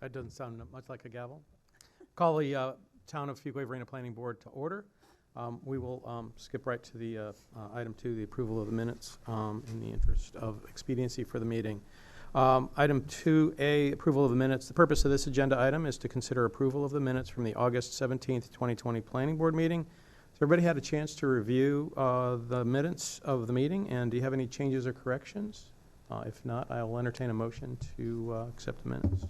That doesn't sound much like a gavel. Call the Town of Fuquay-Varina Planning Board to order. We will skip right to the item 2, the approval of the minutes in the interest of expediency for the meeting. Item 2A, approval of the minutes. The purpose of this agenda item is to consider approval of the minutes from the August 17th, 2020 Planning Board meeting. Has everybody had a chance to review the minutes of the meeting, and do you have any changes or corrections? If not, I will entertain a motion to accept the minutes.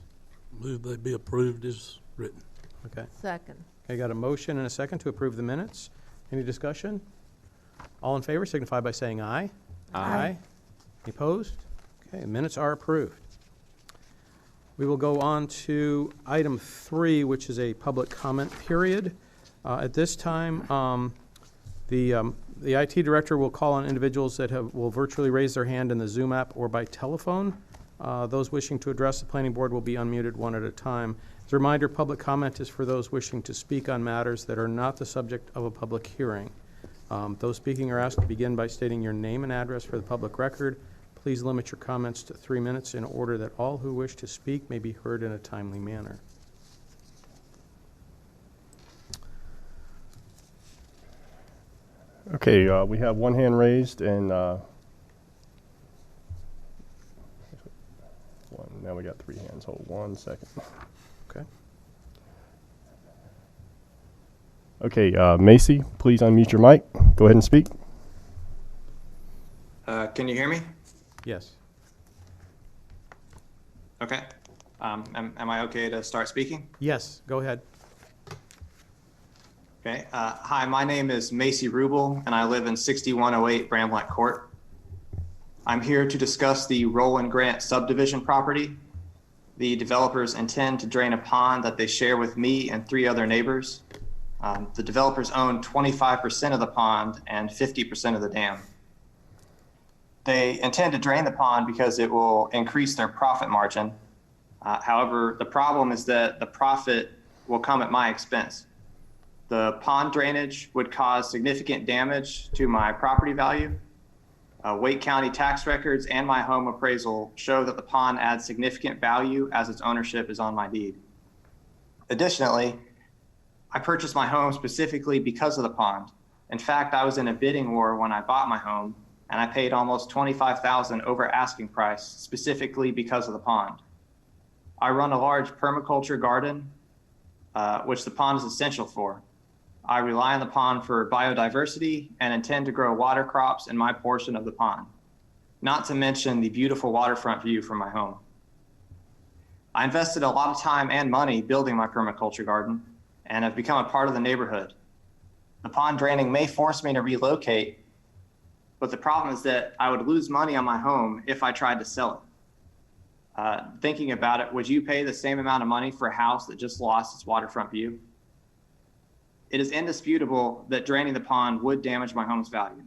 Move they be approved as written. Okay. Second. Okay, got a motion and a second to approve the minutes. Any discussion? All in favor signify by saying aye. Aye. Any opposed? Okay, minutes are approved. We will go on to item 3, which is a public comment period. At this time, the IT director will call on individuals that will virtually raise their hand in the Zoom app or by telephone. Those wishing to address the planning board will be unmuted one at a time. As a reminder, public comment is for those wishing to speak on matters that are not the subject of a public hearing. Those speaking are asked to begin by stating your name and address for the public record. Please limit your comments to 3 minutes in order that all who wish to speak may be heard in a timely manner. Okay, we have one hand raised and now we got 3 hands. Hold 1 second. Okay. Okay, Macy, please unmute your mic. Go ahead and speak. Can you hear me? Yes. Okay. Am I okay to start speaking? Yes, go ahead. Okay. Hi, my name is Macy Rubel, and I live in 6108 Bramblett Court. I'm here to discuss the Roland Grant subdivision property. The developers intend to drain a pond that they share with me and 3 other neighbors. The developers own 25% of the pond and 50% of the dam. They intend to drain the pond because it will increase their profit margin. However, the problem is that the profit will come at my expense. The pond drainage would cause significant damage to my property value. Wake County tax records and my home appraisal show that the pond adds significant value as its ownership is on my deed. Additionally, I purchased my home specifically because of the pond. In fact, I was in a bidding war when I bought my home, and I paid almost $25,000 over asking price specifically because of the pond. I run a large permaculture garden, which the pond is essential for. I rely on the pond for biodiversity and intend to grow water crops in my portion of the pond, not to mention the beautiful waterfront view from my home. I invested a lot of time and money building my permaculture garden and have become a part of the neighborhood. The pond draining may force me to relocate, but the problem is that I would lose money on my home if I tried to sell it. Thinking about it, would you pay the same amount of money for a house that just lost its waterfront view? It is indisputable that draining the pond would damage my home's value.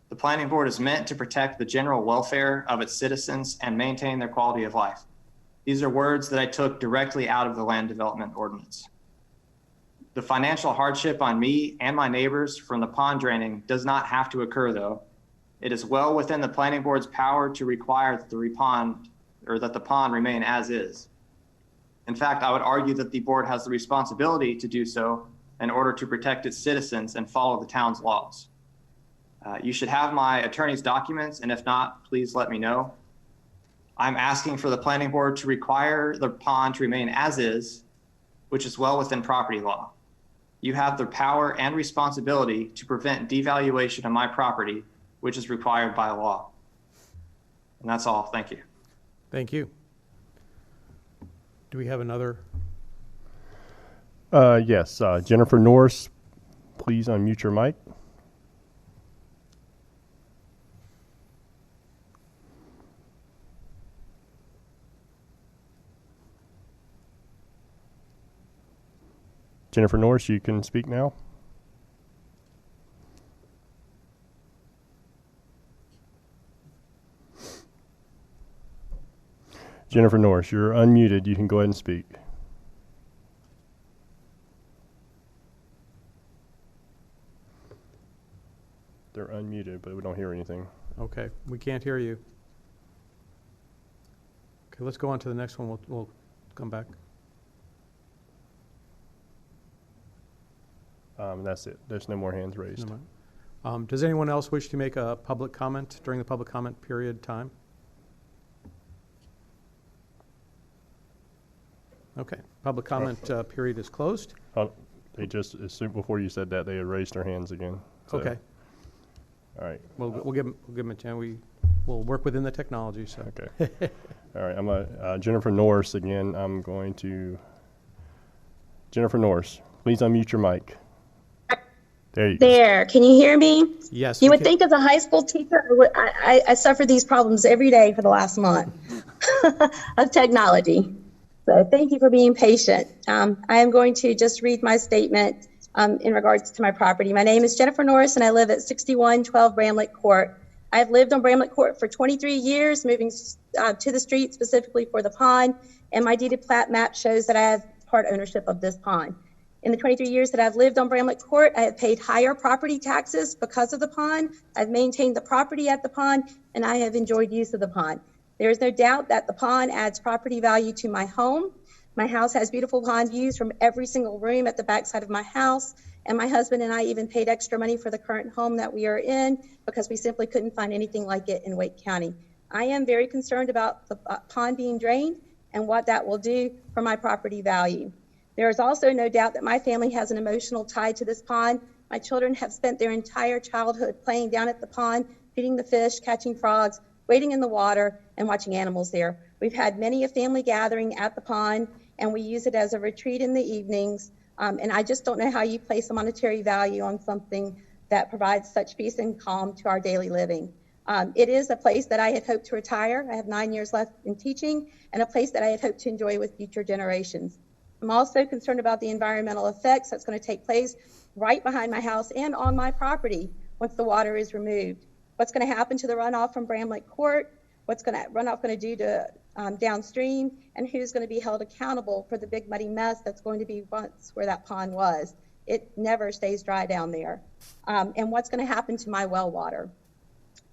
The planning board is meant to protect the general welfare of its citizens and maintain their quality of life. These are words that I took directly out of the land development ordinance. The financial hardship on me and my neighbors from the pond draining does not have to occur, though. It is well within the planning board's power to require that the pond remain as is. In fact, I would argue that the board has the responsibility to do so in order to protect its citizens and follow the town's laws. You should have my attorney's documents, and if not, please let me know. I'm asking for the planning board to require the pond to remain as is, which is well within property law. You have the power and responsibility to prevent devaluation of my property, which is required by law. And that's all. Thank you. Thank you. Do we have another? Yes, Jennifer Norris, please unmute your mic. Jennifer Norris, you can speak now. Jennifer Norris, you're unmuted. You can go ahead and speak. They're unmuted, but we don't hear anything. Okay, we can't hear you. Okay, let's go on to the next one. We'll come back. That's it. There's no more hands raised. Never mind. Does anyone else wish to make a public comment during the public comment period time? Okay, public comment period is closed. Oh, they just, as soon before you said that, they had raised their hands again. So, Okay, All right. we'll give them a chance. We'll work within the technology, so. Okay. All right. I'm Jennifer Norris again. I'm going to Jennifer Norris. Please unmute your mic. There you go. There, can you hear me? Yes. You we would can- think as a high school teacher, I suffer these problems every day for the last month of technology. So thank you for being patient. I am going to just read my statement in regards to my property. My name is Jennifer Norris and I live at 6112 Bramlett Court. I have lived on Bramlett Court for 23 years, moving to the street specifically for the pond, and my deeded plat map shows that I have part ownership of this pond. In the 23 years that I've lived on Bramlett Court, I have paid higher property taxes because of the pond. I've maintained the property at the pond, and I have enjoyed use of the pond. There is no doubt that the pond adds property value to my home. My house has beautiful pond views from every single room at the backside of my house, and my husband and I even paid extra money for the current home that we are in because we simply couldn't find anything like it in Wake County. I am very concerned about the pond being drained and what that will do for my property value. There is also no doubt that my family has an emotional tie to this pond. My children have spent their entire childhood playing down at the pond, feeding the fish, catching frogs, wading in the water, and watching animals there. We've had many a family gathering at the pond, and we use it as a retreat in the evenings. And I just don't know how you place a monetary value on something that provides such peace and calm to our daily living. It is a place that I had hoped to retire. I have 9 years left in teaching, and a place that I had hoped to enjoy with future generations. I'm also concerned about the environmental effects that's going to take place right behind my house and on my property once the water is removed. What's going to happen to the runoff from Bramlett Court? What's runoff going to do to downstream? And who's going to be held accountable for the big muddy mess that's going to be once where that pond was? It never stays dry down there. And what's going to happen to my well water?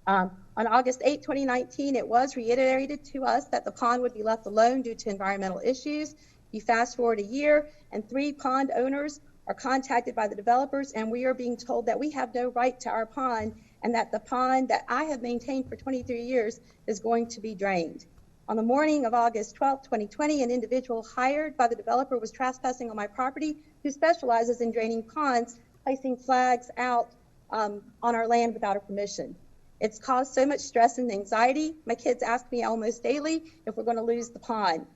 On August 8, 2019, it was reiterated to us that the pond would be left alone due to environmental issues. You fast forward a year and 3 pond owners are contacted by the developers, and we are being told that we have no right to our pond and that the pond that I have maintained for 23 years is going to be drained. On the morning of August 12, 2020, an individual hired by the developer was trespassing on my property who specializes in draining ponds, placing flags out on our land without our permission. It's caused so much stress and anxiety. My kids ask me almost daily if we're going to lose the pond.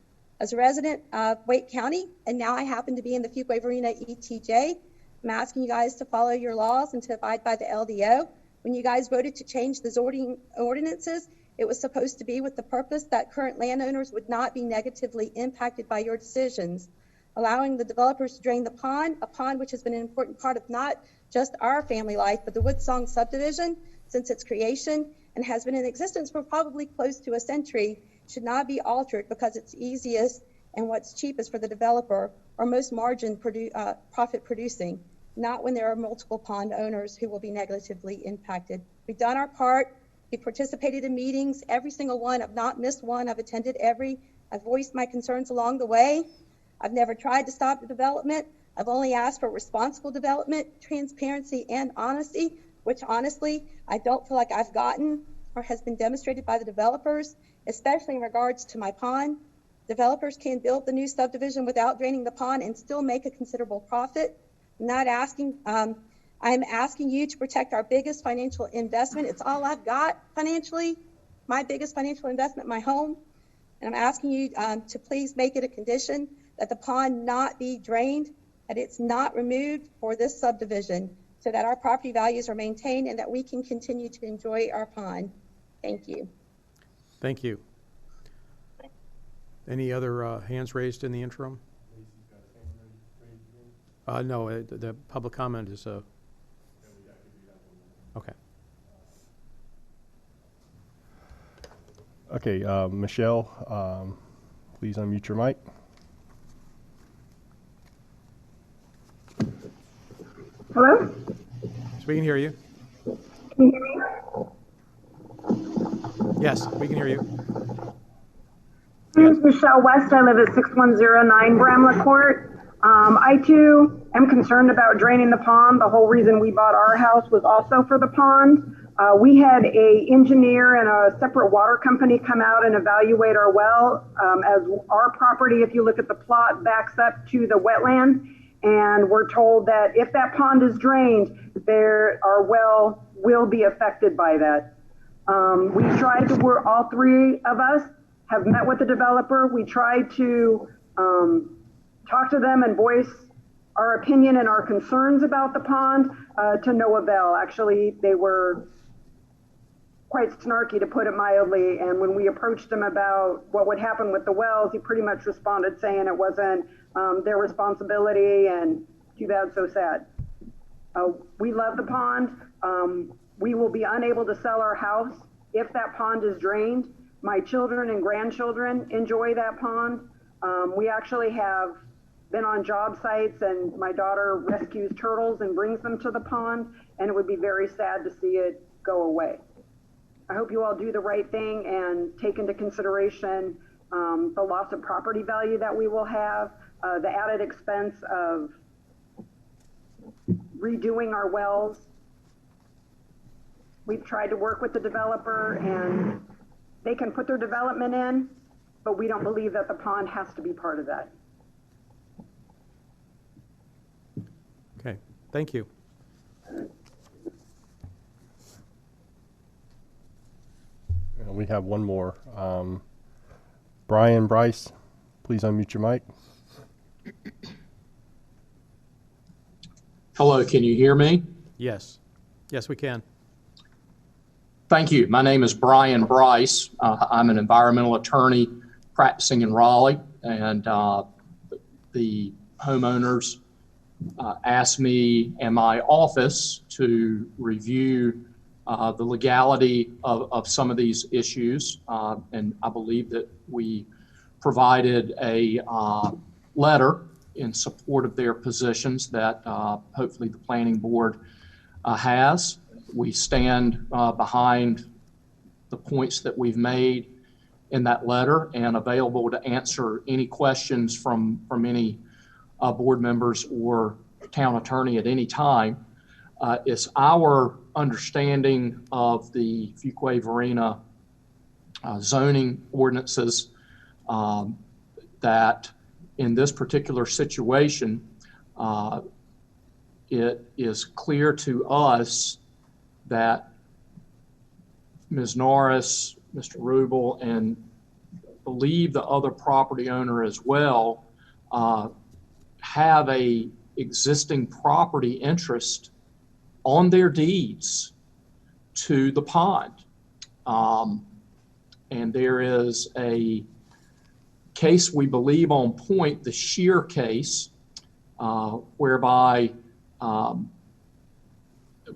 As a resident of Wake County, and now I happen to be in the Fuquay-Varina ETJ, I'm asking you guys to follow your laws and to abide by the LDO. When you guys voted to change the zoning ordinances, it was supposed to be with the purpose that current landowners would not be negatively impacted by your decisions. Allowing the developers to drain the pond, a pond which has been an important part of not just our family life, but the Woodsong Subdivision since its creation and has been in existence for probably close to a century, should not be altered because it's easiest and what's cheapest for the developer or most margin profit producing, not when there are multiple pond owners who will be negatively impacted. We've done our part. We've participated in meetings, every single one. I've not missed one. I've attended every. I've voiced my concerns along the way. I've never tried to stop the development. I've only asked for responsible development, transparency, and honesty, which honestly, I don't feel like I've gotten or has been demonstrated by the developers, especially in regards to my pond. Developers can build the new subdivision without draining the pond and still make a considerable profit. I'm asking you to protect our biggest financial investment. It's all I've got financially, my biggest financial investment, my home. And I'm asking you to please make it a condition that the pond not be drained, that it's not removed for this subdivision, so that our property values are maintained and that we can continue to enjoy our pond. Thank you. Thank you. Any other hands raised in the interim? No, the public comment is okay. Okay, Michelle, please unmute your mic. Hello? So we can hear you. Can you hear me? Yes, we can hear you. My name is Michelle West. I live at 6109 Bramlett Court. I too am concerned about draining the pond. The whole reason we bought our house was also for the pond. We had a engineer and a separate water company come out and evaluate our well, as our property, if you look at the plot, backs up to the wetland. And we're told that if that pond is drained, our well will be affected by that. We tried to work, all three of us have met with the developer. We tried to talk to them and voice our opinion and our concerns about the pond to no avail. Actually, they were quite snarky, to put it mildly. And when we approached him about what would happen with the wells, he pretty much responded saying it wasn't their responsibility and too bad, so sad. We love the pond. We will be unable to sell our house if that pond is drained. My children and grandchildren enjoy that pond. We actually have been on job sites, and my daughter rescues turtles and brings them to the pond, and it would be very sad to see it go away. I hope you all do the right thing and take into consideration the loss of property value that we will have, the added expense of redoing our wells. We've tried to work with the developer, and they can put their development in, but we don't believe that the pond has to be part of that. Okay, thank you. We have one more. Brian Bryce, please unmute your mic. Hello, can you hear me? Yes. Yes, we can. Thank you. My name is Brian Bryce. I'm an environmental attorney practicing in Raleigh, and the homeowners asked me and my office to review the legality of some of these issues, and I believe that we provided a letter in support of their positions that hopefully the planning board has. We stand behind the points that we've made in that letter and available to answer any questions from any board members or town attorney at any time. It's our understanding of the Fuquay-Varina zoning ordinances that in this particular situation, it is clear to us that Ms. Norris, Mr. Rubel, and believe the other property owner as well have a existing property interest on their deeds to the pond. And there is a case we believe on point, the Shear case, whereby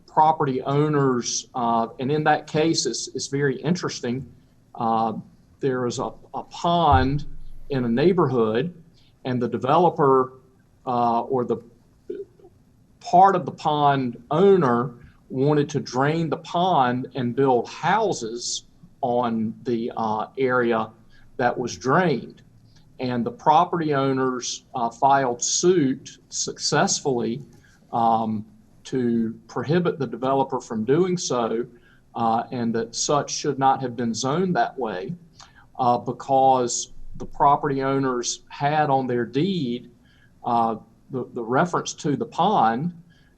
property owners, and in that case, it's very interesting. There is a pond in a neighborhood, and the developer or the part of the pond owner wanted to drain the pond and build houses on the area that was drained. And the property owners filed suit successfully to prohibit the developer from doing so, and that such should not have been zoned that way because the property owners had on their deed the reference to the pond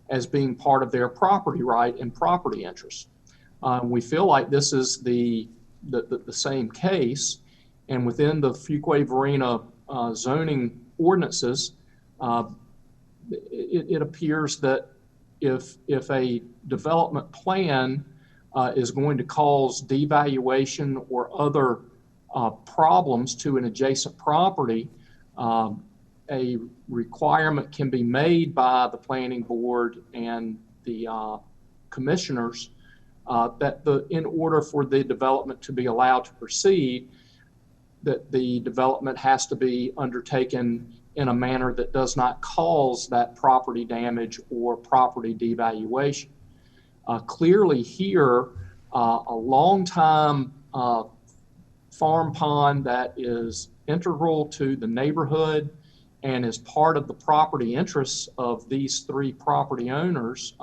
as being part of their property right and property interest. We feel like this is the same case, and within the Fuquay-Varina zoning ordinances, it appears that if a development plan is going to cause devaluation or other problems to an adjacent property, a requirement can be made by the planning board and the commissioners that in order for the development to be allowed to proceed, that the development has to be undertaken in a manner that does not cause that property damage or property devaluation. Clearly here, a long-time farm pond that is integral to the neighborhood and is part of the property interests of these three property owners,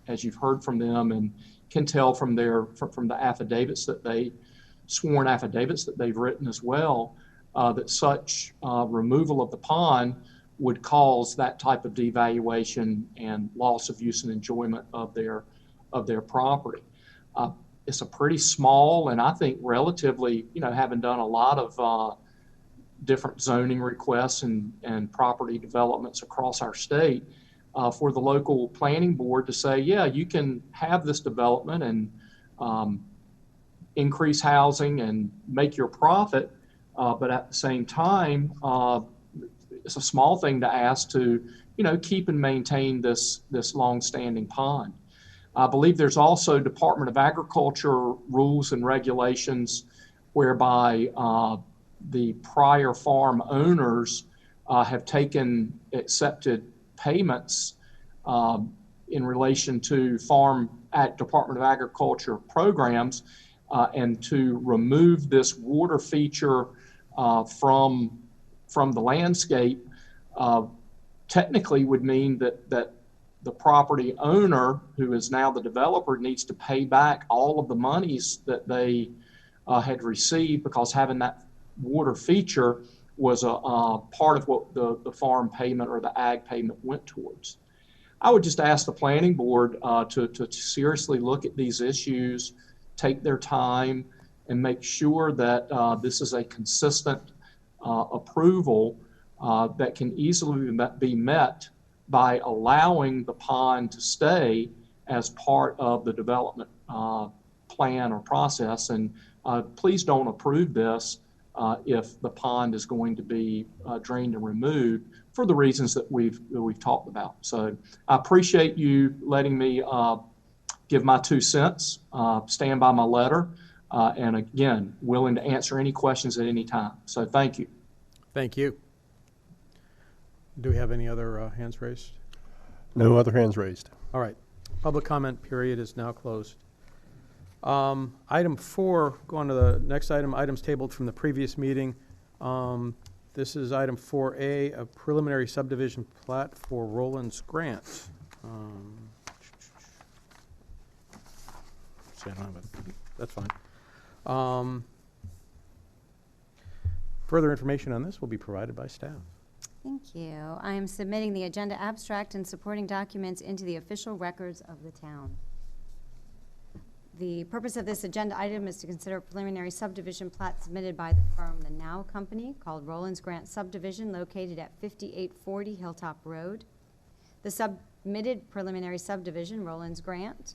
as you've heard from them and can tell from from the affidavits that sworn affidavits that they've written as well, that such removal of the pond would cause that type of devaluation and loss of use and enjoyment of their property. It's a pretty small, and I think relatively, having done a lot of different zoning requests and property developments across our state, for the local planning board to say, yeah, you can have this development and increase housing and make your profit, but at the same time, it's a small thing to ask to, keep and maintain this long-standing pond. I believe there's also Department of Agriculture rules and regulations whereby the prior farm owners have accepted payments in relation to Department of Agriculture programs, and to remove this water feature from the landscape technically would mean that the property owner, who is now the developer, needs to pay back all of the monies that they had received, because having that water feature was a part of what the farm payment or the ag payment went towards. I would just ask the planning board to seriously look at these issues, take their time, and make sure that this is a consistent approval that can easily be met by allowing the pond to stay as part of the development plan or process. And please don't approve this if the pond is going to be drained and removed for the reasons that we've talked about. So I appreciate you letting me give my 2 cents, stand by my letter, and again, willing to answer any questions at any time. So thank you. Thank you. Do we have any other hands raised? No other hands raised. All right. Public comment period is now closed. Item 4, going to the next item, items tabled from the previous meeting. This is item 4A, a preliminary subdivision plat for Roland's Grant. See, I don't have it. That's fine. Further information on this will be provided by staff. Thank you. I am submitting the agenda abstract and supporting documents into the official records of the town. The purpose of this agenda item is to consider a preliminary subdivision plat submitted by the firm The Now Company, called Roland's Grant Subdivision, located at 5840 Hilltop Road. The submitted preliminary subdivision, Roland's Grant,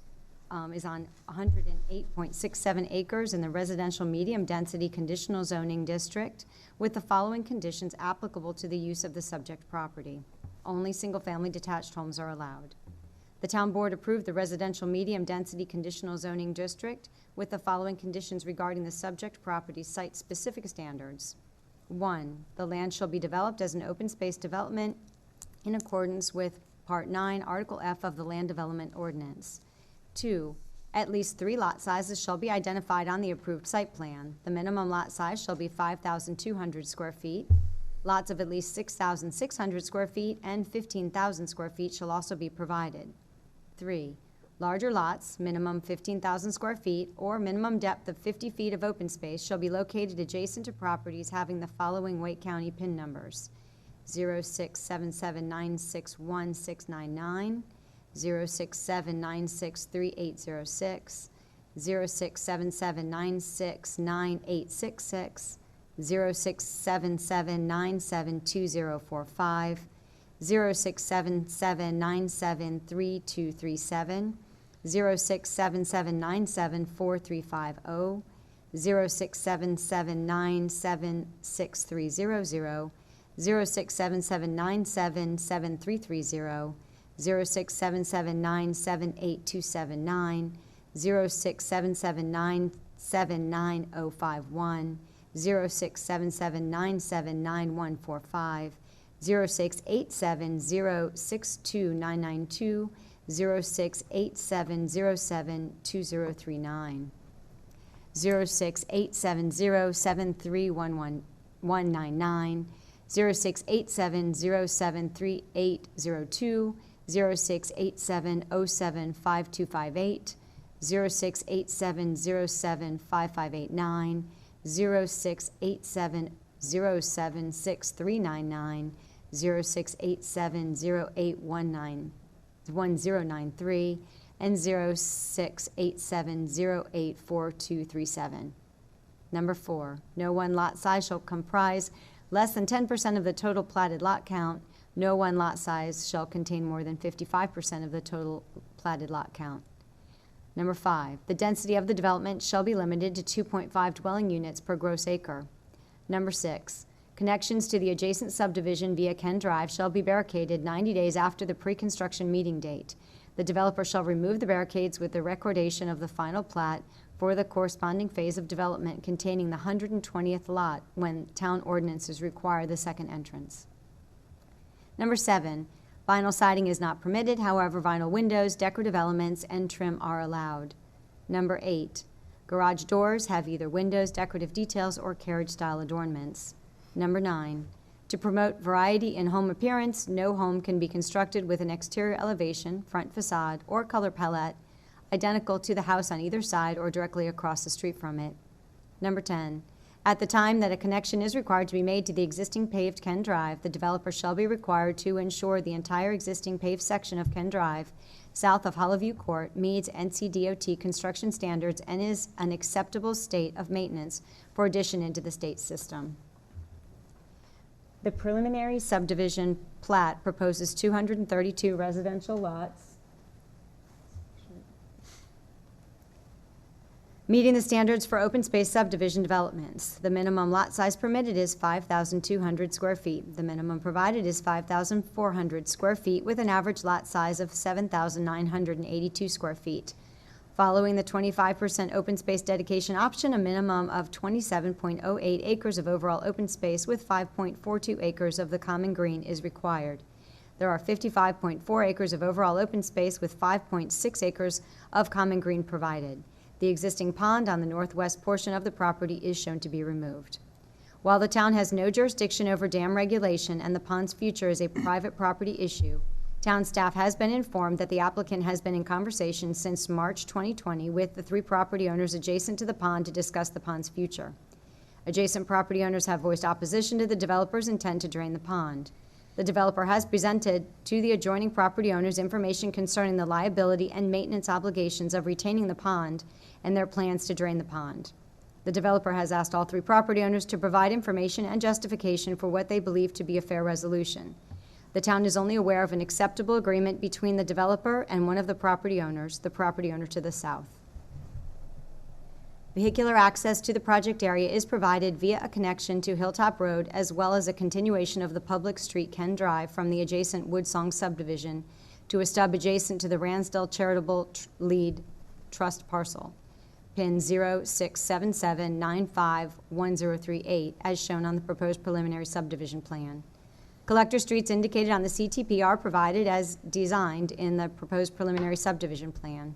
is on 108.67 acres in the residential medium density conditional zoning district, with the following conditions applicable to the use of the subject property. Only single-family detached homes are allowed. The town board approved the residential medium density conditional zoning district with the following conditions regarding the subject property's site-specific standards. 1, the land shall be developed as an open space development in accordance with Part 9, Article F of the Land Development Ordinance. 2, at least 3 lot sizes shall be identified on the approved site plan. The minimum lot size shall be 5,200 square feet. Lots of at least 6,600 square feet and 15,000 square feet shall also be provided. 3, larger lots, minimum 15,000 square feet or minimum depth of 50 feet of open space, shall be located adjacent to properties having the following Wake County PIN numbers: 067796169, 067963806, 067796986, 067797245, 06779733237, 067797435, 067797630, 06779773330, 067797829, 06779799051, 06779799145, 06870629992, 068707239, 068707311199, 0687073802, 0687075258, 0687075589, 0687076399, 0687081093, and 0687084237. Number 4, no one lot size shall comprise less than 10% of the total platted lot count. No one lot size shall contain more than 55% of the total platted lot count. Number 5, the density of the development shall be limited to 2.5 dwelling units per gross acre. Number 6, connections to the adjacent subdivision via Ken Drive shall be barricaded 90 days after the pre-construction meeting date. The developer shall remove the barricades with the recordation of the final plat for the corresponding phase of development containing the 120th lot when town ordinances require the second entrance. Number 7, vinyl siding is not permitted. However, vinyl windows, decorative elements, and trim are allowed. Number 8, garage doors have either windows, decorative details, or carriage-style adornments. Number 9, to promote variety in home appearance, no home can be constructed with an exterior elevation, front facade, or color palette identical to the house on either side or directly across the street from it. Number 10, at the time that a connection is required to be made to the existing paved Ken Drive, the developer shall be required to ensure the entire existing paved section of Ken Drive south of Hollowview Court meets NCDOT construction standards and is an acceptable state of maintenance for addition into the state system. The preliminary subdivision plat proposes 232 residential lots, meeting the standards for open space subdivision developments. The minimum lot size permitted is 5,200 square feet. The minimum provided is 5,400 square feet with an average lot size of 7,982 square feet. Following the 25% open space dedication option, a minimum of 27.08 acres of overall open space with 5.42 acres of the common green is required. There are 55.4 acres of overall open space with 5.6 acres of common green provided. The existing pond on the northwest portion of the property is shown to be removed. While the town has no jurisdiction over dam regulation and the pond's future is a private property issue, town staff has been informed that the applicant has been in conversation since March 2020 with the 3 property owners adjacent to the pond to discuss the pond's future. Adjacent property owners have voiced opposition to the developer's intent to drain the pond. The developer has presented to the adjoining property owners information concerning the liability and maintenance obligations of retaining the pond and their plans to drain the pond. The developer has asked all 3 property owners to provide information and justification for what they believe to be a fair resolution. The town is only aware of an acceptable agreement between the developer and one of the property owners, the property owner to the south. Vehicular access to the project area is provided via a connection to Hilltop Road as well as a continuation of the public street Ken Drive from the adjacent Woodsong subdivision to a stub adjacent to the Ransdell Charitable Lead Trust parcel, pin 0677951038, as shown on the proposed preliminary subdivision plan. Collector streets indicated on the CTP are provided as designed in the proposed preliminary subdivision plan.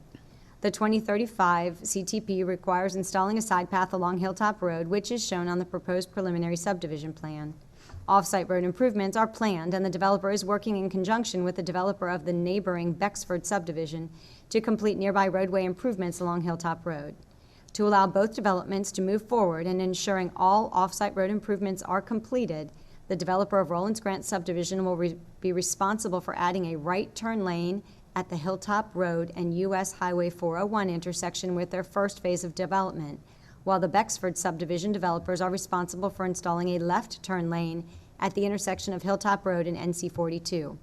The 2035 CTP requires installing a side path along Hilltop Road, which is shown on the proposed preliminary subdivision plan. Off-site road improvements are planned, and the developer is working in conjunction with the developer of the neighboring Bexford subdivision to complete nearby roadway improvements along Hilltop Road. To allow both developments to move forward and ensuring all off-site road improvements are completed, the developer of Rollins Grant subdivision will be responsible for adding a right turn lane at the Hilltop Road and U.S. Highway 401 intersection with their first phase of development, while the Bexford subdivision developers are responsible for installing a left turn lane at the intersection of Hilltop Road and NC 42.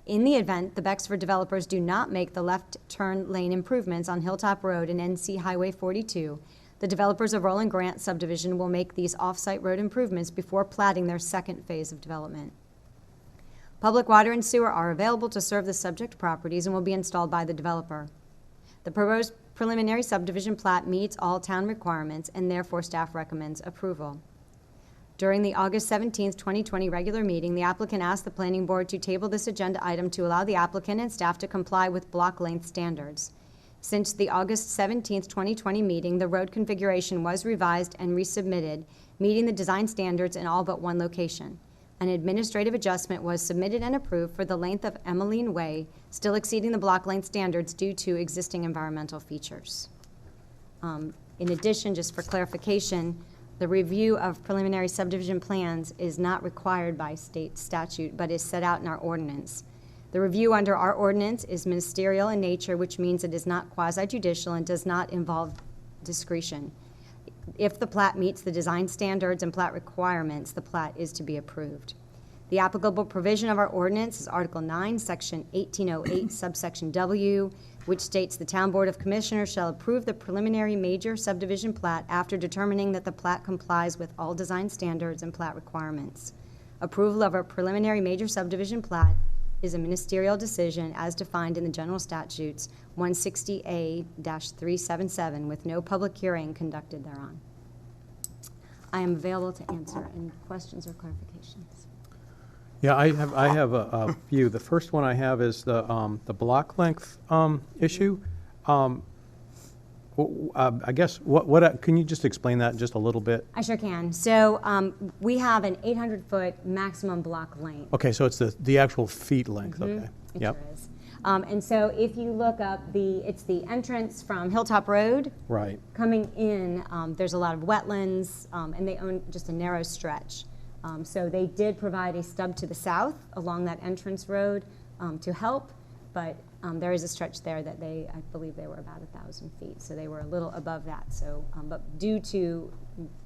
In the event the Bexford developers do not make the left turn lane improvements on Hilltop Road and NC Highway 42, the developers of Roland Grant subdivision will make these off-site road improvements before platting their second phase of development. Public water and sewer are available to serve the subject properties and will be installed by the developer. The proposed preliminary subdivision plat meets all town requirements, and therefore staff recommends approval. During the August 17, 2020 regular meeting, the applicant asked the planning board to table this agenda item to allow the applicant and staff to comply with block length standards. Since the August 17th, 2020 meeting, the road configuration was revised and resubmitted, meeting the design standards in all but one location. An administrative adjustment was submitted and approved for the length of Emmeline Way, still exceeding the block length standards due to existing environmental features. In addition, just for clarification, the review of preliminary subdivision plans is not required by state statute, but is set out in our ordinance. The review under our ordinance is ministerial in nature, which means it is not quasi-judicial and does not involve discretion. If the plat meets the design standards and plat requirements, the plat is to be approved. The applicable provision of our ordinance is Article 9, Section 1808, subsection W, which states the Town Board of Commissioners shall approve the preliminary major subdivision plat after determining that the plat complies with all design standards and plat requirements. Approval of a preliminary major subdivision plat is a ministerial decision as defined in the general statutes 160A-377 with no public hearing conducted thereon. I am available to answer any questions or clarifications. Yeah, I have a few. The first one I have is the block length issue. I guess, can you just explain that just a little bit? I sure can. So we have an 800-foot maximum block length. Okay, so it's the actual feet length, okay. It Yep. sure is. And so if you look up it's the entrance from Hilltop Road. Right. Coming in, there's a lot of wetlands, and they own just a narrow stretch. So they did provide a stub to the south along that entrance road to help, but there is a stretch there that I believe they were about 1,000 feet, so they were a little above that. So, but due to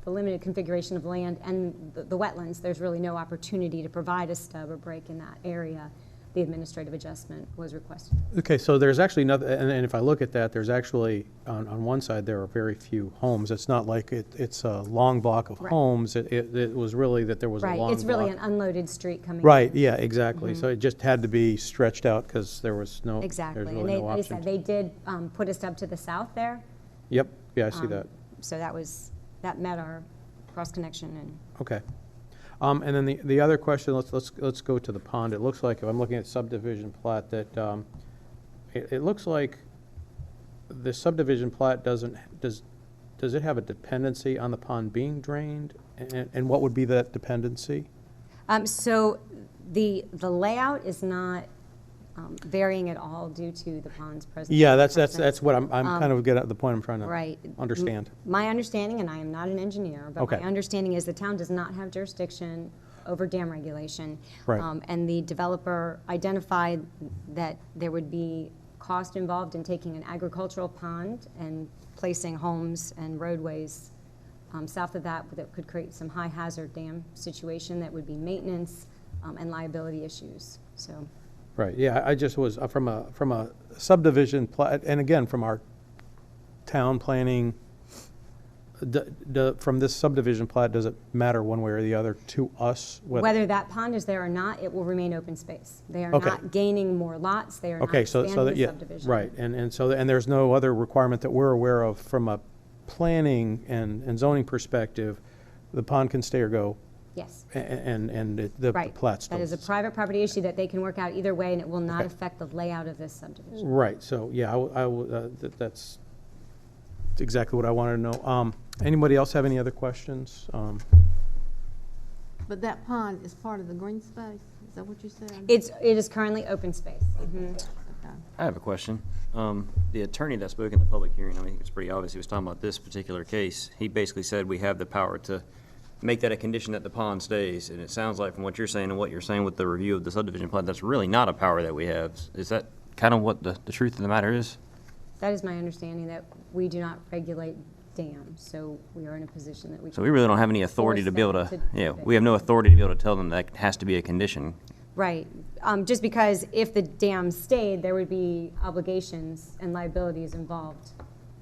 the limited configuration of land and the wetlands, there's really no opportunity to provide a stub or break in that area. The administrative adjustment was requested. Okay, so there's actually nothing, and if I look at that, there's actually, on one side, there are very few homes. It's not like it's a long block of Right. homes. It was really that there was a long block. Right, it's really an unloaded street coming in. Right, yeah, exactly. So it just had to be stretched out because there was no, Exactly, there's and really no like I said, option. they did put a stub to the south there, Yep, yeah, I see that. so that met our cross connection and. Okay. And then the other question, let's go to the pond. It looks like, if I'm looking at subdivision plat, that it looks like the subdivision plat does it have a dependency on the pond being drained? And what would be that dependency? So the layout is not varying at all due to the pond's presence. Yeah, that's what I'm kind of getting at the point I'm trying to Right. understand. My understanding, and I am not an engineer, but Okay. my understanding is the town does not have jurisdiction over dam regulation. Right. And the developer identified that there would be cost involved in taking an agricultural pond and placing homes and roadways south of that could create some high hazard dam situation that would be maintenance and liability issues, so. Right, yeah, I just was, from a subdivision plat, and again, from our town planning, from this subdivision plat, does it matter one way or the other to us? Whether that pond is there or not, it will remain open space. They are Okay. not gaining more lots, they are not Okay, so expanding that, the yeah, subdivision. right, and there's no other requirement that we're aware of from a planning and zoning perspective, the pond can stay or go, Yes, and the right. plat still. That is a private property issue that they can work out either way, and it will not Okay. affect the layout of this subdivision. Right, so, yeah, that's exactly what I wanted to know. Anybody else have any other questions? But that pond is part of the green space? Is that what you said? It is currently open space. Mhm. Okay. I have a question. The attorney that spoke in the public hearing, I think it's pretty obvious he was talking about this particular case. He basically said we have the power to make that a condition that the pond stays, and it sounds like from what you're saying and what you're saying with the review of the subdivision plan, that's really not a power that we have. Is that kind of what the truth of the matter is? That is my understanding, that we do not regulate dams, so we are in a position that we. So we really don't have any authority to be able Force to, them to yeah, do it. we have no authority to be able to tell them that has to be a condition. Right, just because if the dam stayed, there would be obligations and liabilities involved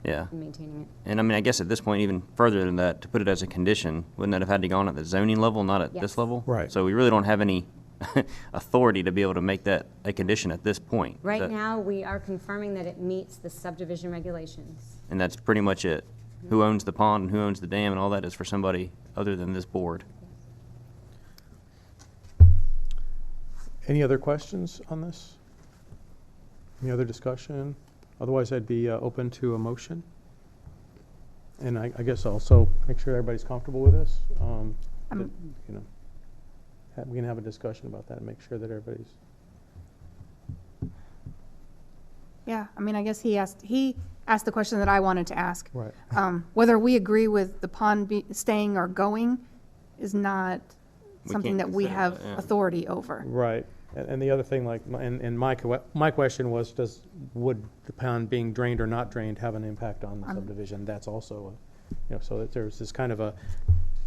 Yeah. in maintaining it. And I mean, I guess at this point, even further than that, to put it as a condition, wouldn't that have had to go on at the zoning level, not at Yes. this level? Right. So we really don't have any authority to be able to make that a condition at this point. Is Right that- now, we are confirming that it meets the subdivision regulations. And that's pretty much it. Who owns the pond and who owns the dam and all that is for somebody other than this board. Any other questions on this? Any other discussion? Otherwise, I'd be open to a motion. And I guess also make sure everybody's comfortable with this. That, you know, we can have a discussion about that and make sure that everybody's. Yeah, I mean, I guess he asked the question that I wanted to ask. Right. Whether we agree with the pond staying or going is not something can't that we consider have that, yeah. authority over. Right. And the other thing, like, and my question was, would the pond being drained or not drained have an impact on the subdivision? That's also, you know, so that there's this kind of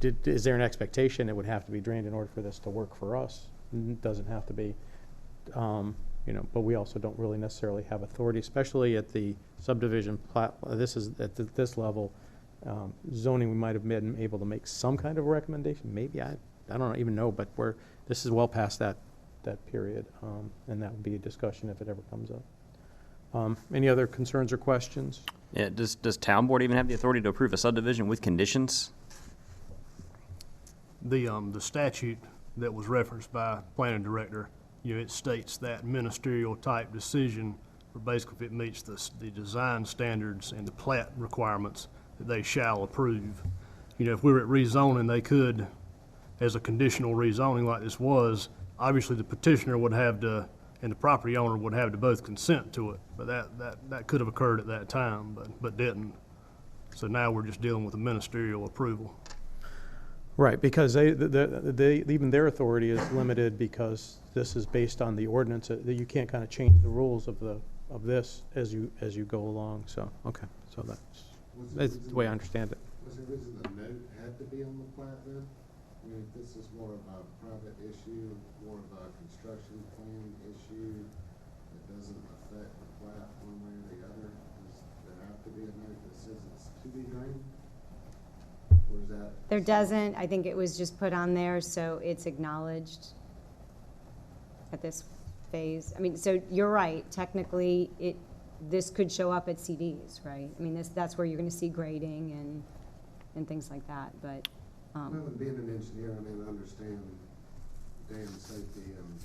is there an expectation it would have to be drained in order for this to work for us? It doesn't have to be, you know, but we also don't really necessarily have authority, especially at the subdivision plat. This is at this level, zoning. We might have been able to make some kind of recommendation. Maybe I don't even know, but this is well past that period, and that would be a discussion if it ever comes up. Any other concerns or questions? Yeah, does town board even have the authority to approve a subdivision with conditions? The statute that was referenced by planning director, you know, it states that ministerial type decision, or basically if it meets the design standards and the plat requirements, that they shall approve. You know, if we were at rezoning, they could, as a conditional rezoning like this was, obviously the petitioner would have to, and the property owner would have to both consent to it, but that could have occurred at that time, but didn't. So now we're just dealing with a ministerial approval. Right, because even their authority is limited because this is based on the ordinance, that you can't kind of change the rules of this as you go along, so, okay, so that's the way I understand it. Was the reason the note had to be on the plat then? I mean, if this is more of a private issue, more of a construction plan issue, that doesn't affect the plat one way or the other, does there have to be a note that says it's to be drained? Or is that? There doesn't. I think it was just put on there, so it's acknowledged at this phase. I mean, so you're right. Technically, this could show up at CDs, right? I mean, that's where you're going to see grading and things like that, but. Well, and being an engineer, I mean, I understand dam safety, and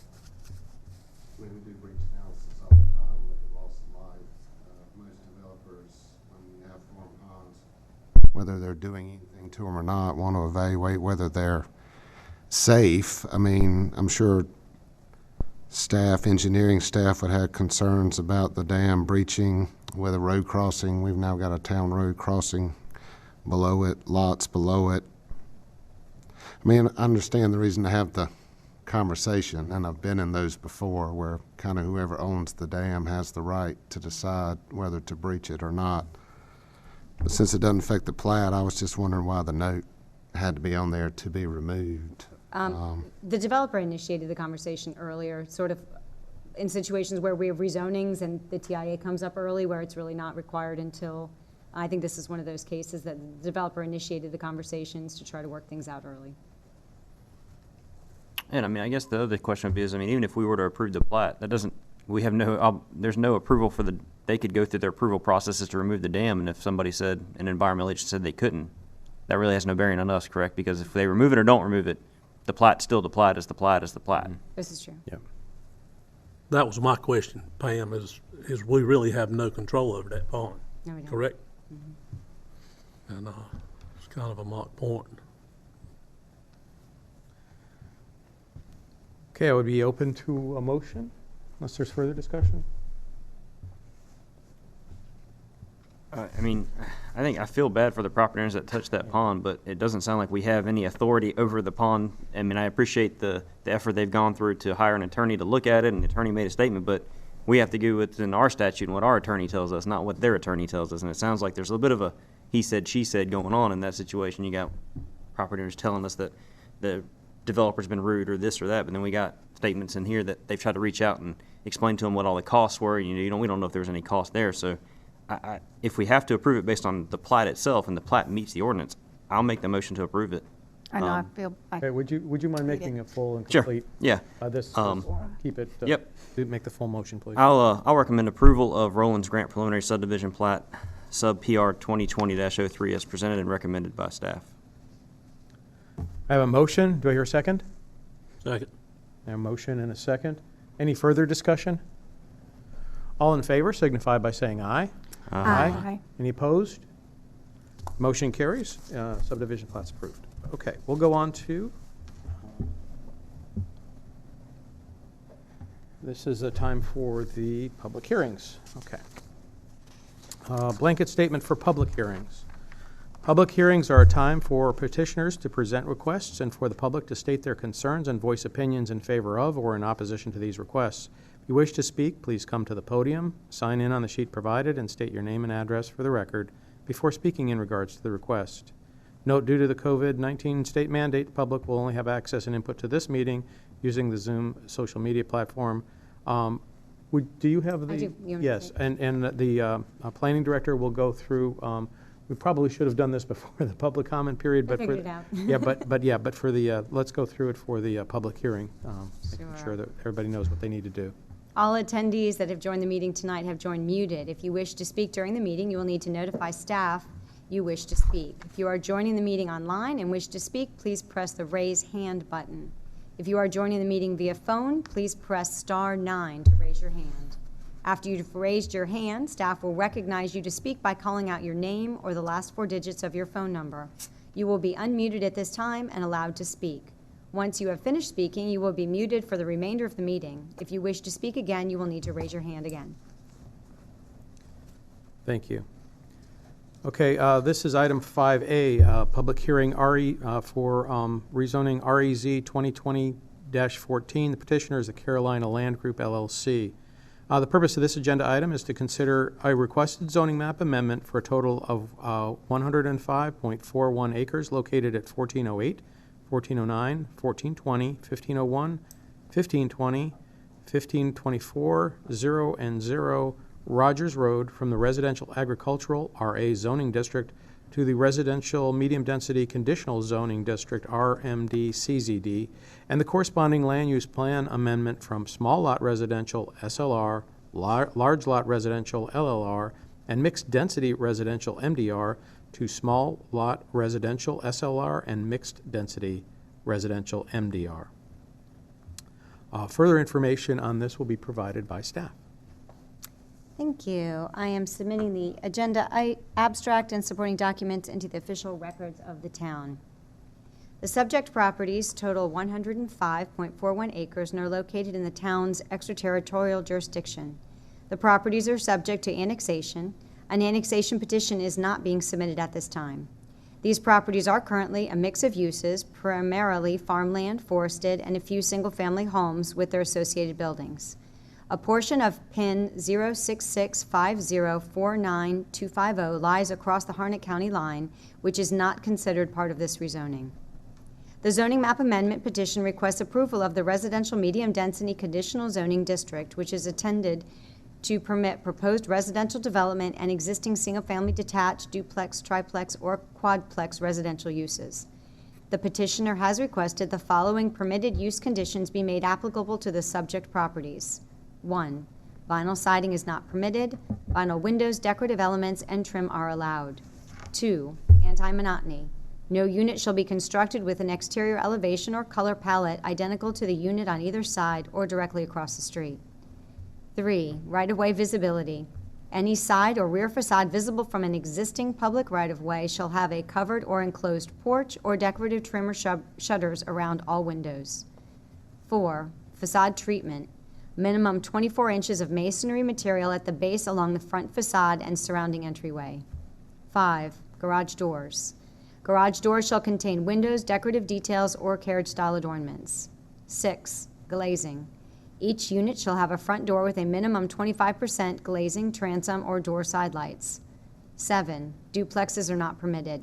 we do breach analysis all the time with the loss of life. Most developers, when you have farm ponds, whether they're doing anything to them or not, want to evaluate whether they're safe. I mean, I'm sure engineering staff would have concerns about the dam breaching with a road crossing. We've now got a town road crossing below it, lots below it. I mean, I understand the reason to have the conversation, and I've been in those before, where kind of whoever owns the dam has the right to decide whether to breach it or not. But since it doesn't affect the plat, I was just wondering why the note had to be on there to be removed. The developer initiated the conversation earlier, sort of in situations where we have rezonings and the TIA comes up early, where it's really not required until, I think this is one of those cases that the developer initiated the conversations to try to work things out early. And I mean, I guess the other question would be is, I mean, even if we were to approve the plat, that doesn't, we have no, there's no approval they could go through their approval processes to remove the dam, and if somebody said, an environmental agent said they couldn't, that really has no bearing on us, correct? Because if they remove it or don't remove it, the plat's still the plat is the plat is the plat. This is true. Yeah. That was my question, Pam, is we really have no control over that pond, No, we don't. correct? And it's kind of a mock point. Okay, I would be open to a motion, unless there's further discussion. I mean, I feel bad for the property owners that touched that pond, but it doesn't sound like we have any authority over the pond. I mean, I appreciate the effort they've gone through to hire an attorney to look at it, and the attorney made a statement, but we have to go within our statute and what our attorney tells us, not what their attorney tells us. And it sounds like there's a little bit of a he said, she said going on in that situation. You got property owners telling us that the developer's been rude or this or that, but then we got statements in here that they've tried to reach out and explain to them what all the costs were. We don't know if there's any cost there. So if we have to approve it based on the plat itself and the plat meets the ordinance, I'll make the motion to approve it. I know, I feel. Okay, would you mind making a full and Sure. complete? Yeah. Keep it. Yep. Make the full motion, please. I'll recommend approval of Roland's Grant preliminary subdivision plat, sub PR 2020-03, as presented and recommended by staff. I have a motion. Do I hear a second? Second. I have a motion and a second. Any further discussion? All in favor signify by saying aye. Aye. Any opposed? Motion carries. Subdivision plat's approved. Okay, we'll go on to, this is a time for the public hearings. Okay. Blanket statement for public hearings. Public hearings are a time for petitioners to present requests and for the public to state their concerns and voice opinions in favor of or in opposition to these requests. If you wish to speak, please come to the podium, sign in on the sheet provided, and state your name and address for the record before speaking in regards to the request. Note, due to the COVID-19 state mandate, the public will only have access and input to this meeting using the Zoom social media platform. Do you have the? I do. You want me to Yes, take and the planning director will go through, we probably should have done this before the public comment period, but for. figured it out. But for the, let's go through it for the public hearing. Making Sure. sure that everybody knows what they need to do. All attendees that have joined the meeting tonight have joined muted. If you wish to speak during the meeting, you will need to notify staff you wish to speak. If you are joining the meeting online and wish to speak, please press the raise hand button. If you are joining the meeting via phone, please press *9 to raise your hand. After you've raised your hand, staff will recognize you to speak by calling out your name or the last 4 digits of your phone number. You will be unmuted at this time and allowed to speak. Once you have finished speaking, you will be muted for the remainder of the meeting. If you wish to speak again, you will need to raise your hand again. Thank you. Okay, this is item 5A, public hearing for rezoning REZ 2020-14. The petitioner is the Carolina Land Group LLC. The purpose of this agenda item is to consider a requested zoning map amendment for a total of 105.41 acres located at 1408, 1409, 1420, 1501, 1520, 1524, 0, and 0 Rogers Road from the Residential Agricultural RA Zoning District to the Residential Medium Density Conditional Zoning District RMD CZD and the corresponding land use plan amendment from Small Lot Residential SLR, Large Lot Residential LLR, and Mixed Density Residential MDR to Small Lot Residential SLR and Mixed Density Residential MDR. Further information on this will be provided by staff. Thank you. I am submitting the agenda abstract and supporting documents into the official records of the town. The subject properties total 105.41 acres and are located in the town's extraterritorial jurisdiction. The properties are subject to annexation. An annexation petition is not being submitted at this time. These properties are currently a mix of uses, primarily farmland, forested, and a few single-family homes with their associated buildings. A portion of PIN 0665049-250 lies across the Harnett County line, which is not considered part of this rezoning. The zoning map amendment petition requests approval of the residential medium density conditional zoning district, which is intended to permit proposed residential development and existing single-family detached, duplex, triplex, or quadplex residential uses. The petitioner has requested the following permitted use conditions be made applicable to the subject properties. 1. Vinyl siding is not permitted. Vinyl windows, decorative elements, and trim are allowed. 2. Anti-monotony. No unit shall be constructed with an exterior elevation or color palette identical to the unit on either side or directly across the street. 3. Right-of-way visibility. Any side or rear facade visible from an existing public right-of-way shall have a covered or enclosed porch or decorative trim or shutters around all windows. 4. Facade treatment. Minimum 24 inches of masonry material at the base along the front facade and surrounding entryway. 5. Garage doors. Garage doors shall contain windows, decorative details, or carriage-style adornments. 6. Glazing. Each unit shall have a front door with a minimum 25% glazing, transom, or door side lights. 7. Duplexes are not permitted.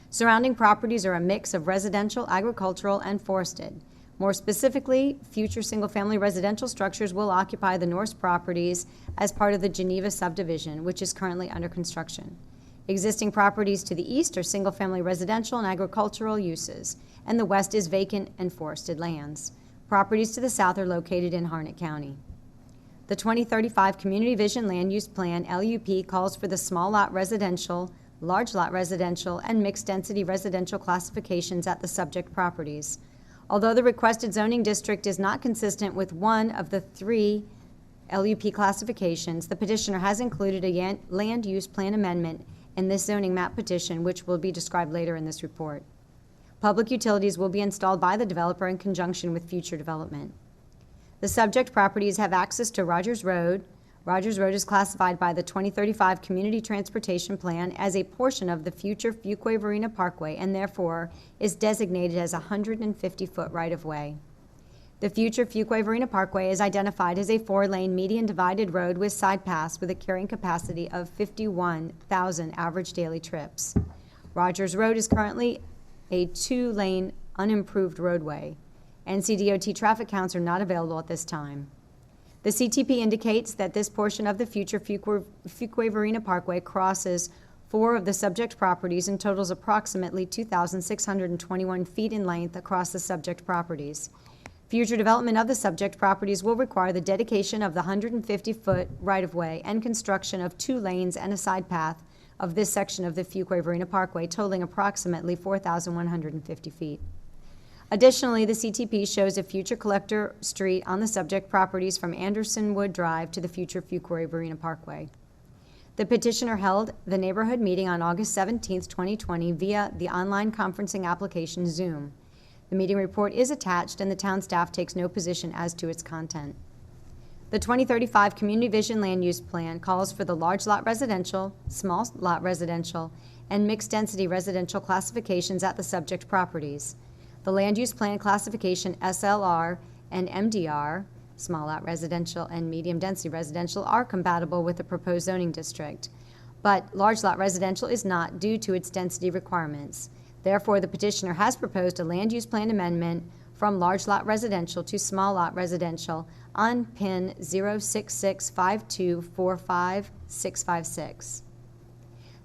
Surrounding properties are a mix of residential, agricultural, and forested. More specifically, future single-family residential structures will occupy the Norse properties as part of the Geneva subdivision, which is currently under construction. Existing properties to the east are single-family residential and agricultural uses, and the west is vacant and forested lands. Properties to the south are located in Harnett County. The 2035 Community Vision Land Use Plan, LUP, calls for the small lot residential, large lot residential, and mixed density residential classifications at the subject properties. Although the requested zoning district is not consistent with one of the three LUP classifications, the petitioner has included a land use plan amendment in this zoning map petition, which will be described later in this report. Public utilities will be installed by the developer in conjunction with future development. The subject properties have access to Rogers Road. Rogers Road is classified by the 2035 Community Transportation Plan as a portion of the future Fuquay-Varina Parkway and therefore is designated as a 150-foot right-of-way. The future Fuquay-Varina Parkway is identified as a 4-lane median divided road with side paths with a carrying capacity of 51,000 average daily trips. Rogers Road is currently a 2-lane unimproved roadway. NCDOT traffic counts are not available at this time. The CTP indicates that this portion of the future Fuquay-Varina Parkway crosses 4 of the subject properties and totals approximately 2,621 feet in length across the subject properties. Future development of the subject properties will require the dedication of the 150-foot right-of-way and construction of 2 lanes and a side path of this section of the Fuquay-Varina Parkway, totaling approximately 4,150 feet. Additionally, the CTP shows a future collector street on the subject properties from Anderson Wood Drive to the future Fuquay-Varina Parkway. The petitioner held the neighborhood meeting on August 17, 2020 via the online conferencing application Zoom. The meeting report is attached and the town staff takes no position as to its content. The 2035 Community Vision Land Use Plan calls for the large lot residential, small lot residential, and mixed density residential classifications at the subject properties. The Land Use Plan classification SLR and MDR, small lot residential and medium density residential, are compatible with the proposed zoning district, but large lot residential is not due to its density requirements. Therefore, the petitioner has proposed a land use plan amendment from large lot residential to small lot residential on PIN 06652455656.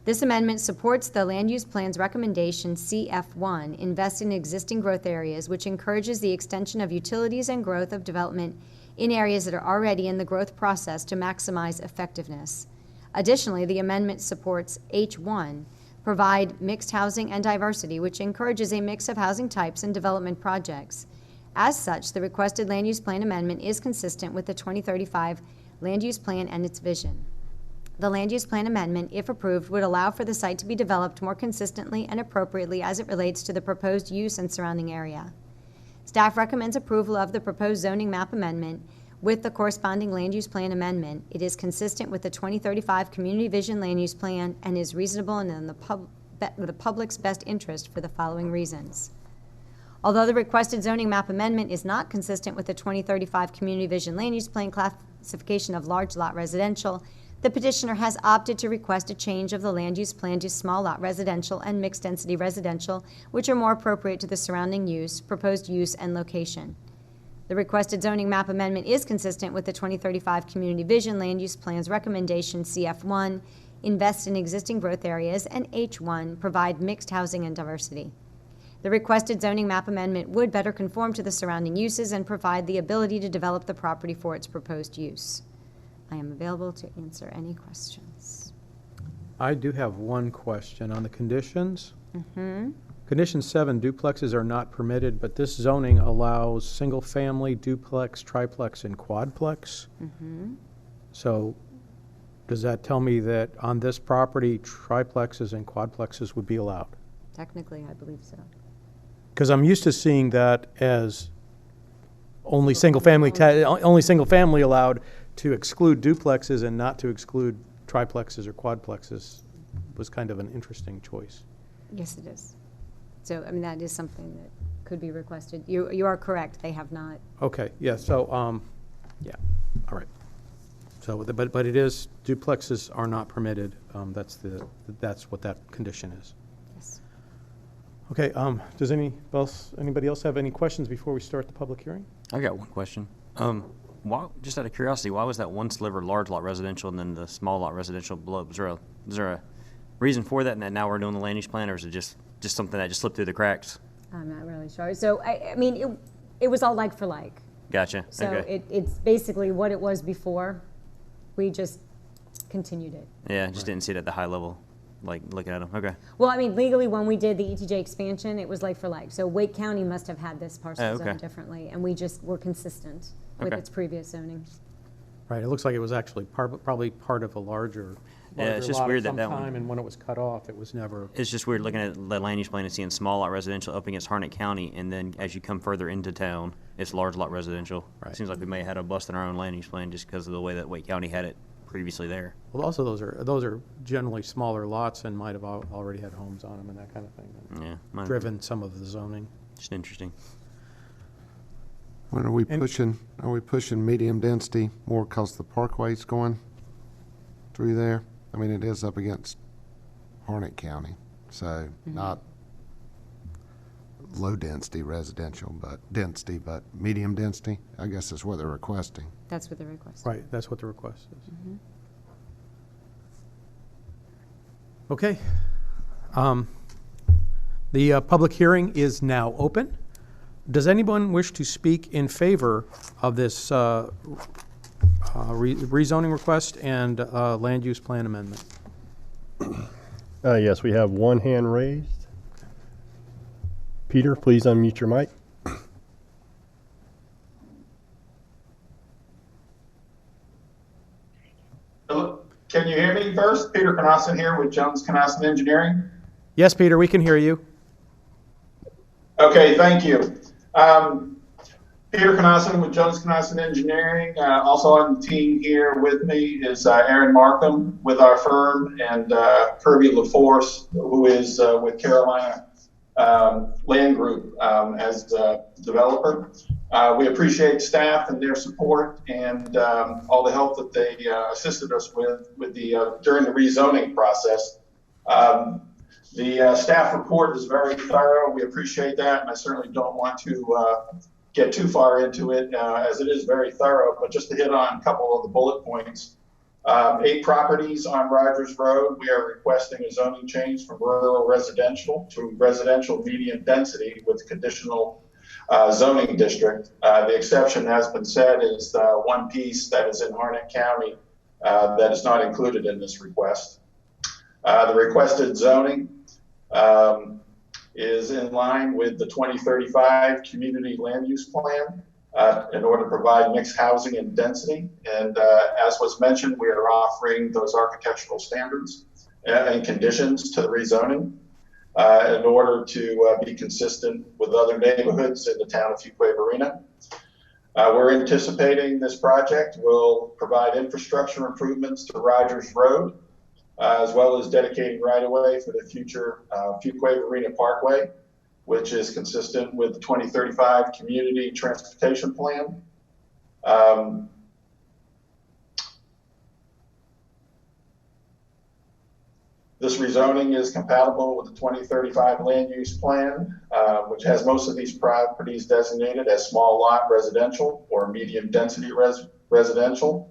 This amendment supports the land use plan's recommendation CF1, invest in existing growth areas, which encourages the extension of utilities and growth of development in areas that are already in the growth process to maximize effectiveness. Additionally, the amendment supports H1, provide mixed housing and diversity, which encourages a mix of housing types and development projects. As such, the requested land use plan amendment is consistent with the 2035 land use plan and its vision. The land use plan amendment, if approved, would allow for the site to be developed more consistently and appropriately as it relates to the proposed use and surrounding area. Staff recommends approval of the proposed zoning map amendment with the corresponding land use plan amendment. It is consistent with the 2035 Community Vision Land Use Plan and is reasonable and in the public's best interest for the following reasons. Although the requested zoning map amendment is not consistent with the 2035 Community Vision Land Use Plan classification of large lot residential, the petitioner has opted to request a change of the land use plan to small lot residential and mixed density residential, which are more appropriate to the surrounding use, proposed use, and location. The requested zoning map amendment is consistent with the 2035 Community Vision Land Use Plan's recommendation CF1, invest in existing growth areas, and H1, provide mixed housing and diversity. The requested zoning map amendment would better conform to the surrounding uses and provide the ability to develop the property for its proposed use. I am available to answer any questions. I do have one question on the conditions. Condition 7, duplexes are not permitted, but this zoning allows single-family, duplex, triplex, and quadplex. So does that tell me that on this property, triplexes and quadplexes would be allowed? Technically, I believe so. Because I'm used to seeing that as only single-family allowed, to exclude duplexes and not to exclude triplexes or quadplexes was kind of an interesting choice. Yes, it is. So, I mean, that is something that could be requested. You are correct, they have not. Okay, yeah, so, yeah, all right. So, but it is, duplexes are not permitted. That's what that condition is. Yes. Okay, does anybody else have any questions before we start the public hearing? I got one question. Why, just out of curiosity, why was that one sliver large lot residential and then the small lot residential below? Is there a reason for that, and that now we're doing the land use plan, or is it just something that just slipped through the cracks? I'm not really sure. So, I mean, it was all like for like. Gotcha. So okay. it's basically what it was before. We just continued it. Yeah, just didn't see it at the high level, like looking at them. Okay. Well, I mean, legally, when we did the ETJ expansion, it was like for like. So Wake County must have had this parcel zoned differently, and we just were consistent with its previous zoning. Right, it looks like it was actually probably part of a larger Yeah, it's just lot at weird some that time, one. and when it was cut off, it was never. It's just weird looking at the land use plan and seeing small lot residential up against Harnett County, and then as you come further into town, it's large lot residential. Right. It seems like we may have had a bust in our own land use plan just because of the way that Wake County had it previously there. Well, also, those are generally smaller lots and might have already had homes on them and that kind of thing. Yeah. Driven some of the zoning. Just interesting. When are we pushing medium density more because the parkway's going through there? I mean, it is up against Harnett County, so not low density residential, but medium density, I guess is what they're requesting. That's what the request. Right, that's what the request is. Okay. The public hearing is now open. Does anyone wish to speak in favor of this rezoning request and land use plan amendment? Yes, we have one hand raised. Peter, please unmute your mic. Hello. Can you hear me first? Peter Canasson here with Jones Canasson Engineering. Yes, Peter, we can hear you. Okay, thank you. Peter Canasson with Jones Canasson Engineering. Also on the team here with me is Aaron Markham with our firm, and Kirby LaForce, who is with Carolina Land Group as the developer. We appreciate staff and their support and all the help that they assisted us with the during the rezoning process. The staff report is very thorough. We appreciate that, and I certainly don't want to get too far into it as it is very thorough, but just to hit on a couple of the bullet points. 8 properties on Rogers Road. We are requesting a zoning change from rural residential to residential medium density with conditional zoning district. The exception has been said is one piece that is in Harnett County that is not included in this request. The requested zoning is in line with the 2035 community land use plan in order to provide mixed housing and density. And as was mentioned, we are offering those architectural standards and conditions to the rezoning in order to be consistent with other neighborhoods in the town of Fuquay-Varina. We're anticipating this project will provide infrastructure improvements to Rogers Road, as well as dedicating right-of-way for the future Fuquay-Varina Parkway, which is consistent with the 2035 Community Transportation Plan. This rezoning is compatible with the 2035 Land Use Plan, which has most of these properties designated as small lot residential or medium density residential.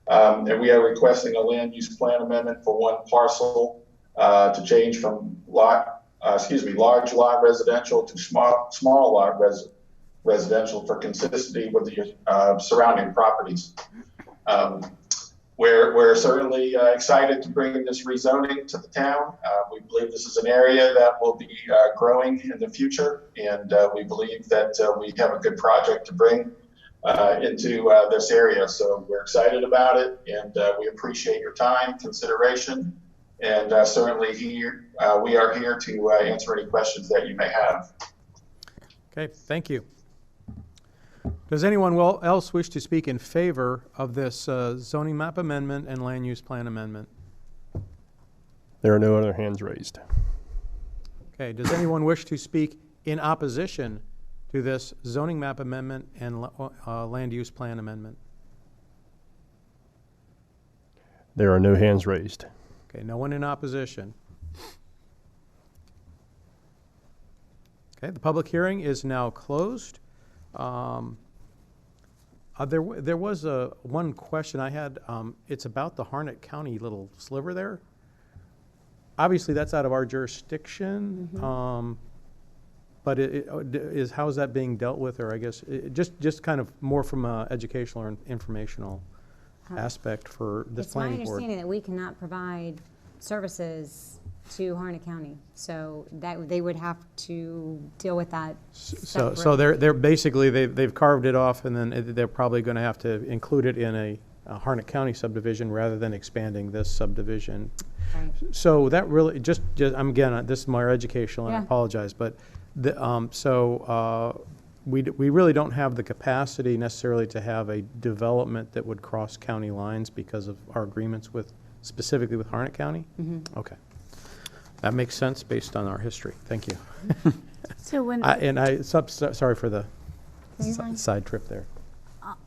And we are requesting a land use plan amendment for one parcel to change from large lot residential to small lot residential for consistency with the surrounding properties. We're certainly excited to bring this rezoning to the town. We believe this is an area that will be growing in the future, and we believe that we have a good project to bring into this area. So we're excited about it, and we appreciate your time, consideration, and certainly we are here to answer any questions that you may have. Okay, thank you. Does anyone else wish to speak in favor of this zoning map amendment and land use plan amendment? There are no other hands raised. Okay, does anyone wish to speak in opposition to this zoning map amendment and land use plan amendment? There are no hands raised. Okay, no one in opposition. Okay, the public hearing is now closed. There was one question I had. It's about the Harnett County little sliver there. Obviously, that's out of our jurisdiction. But how is that being dealt with, or I guess just kind of more from an educational or informational aspect for this planning board? It's my understanding that we cannot provide services to Harnett County, so that they would have to deal with that. So they're basically they've carved it off, and then they're probably going to have to include it in Harnett County subdivision rather than expanding this subdivision. Right. So that really, just I'm again, this is more educational, and I Yeah. apologize, but we really don't have the capacity necessarily to have a development that would cross county lines because of our agreements with, specifically with Harnett County? Mm-hmm. Okay. That makes sense based on our history. Thank you. So when, Sorry for the You're fine. side trip there.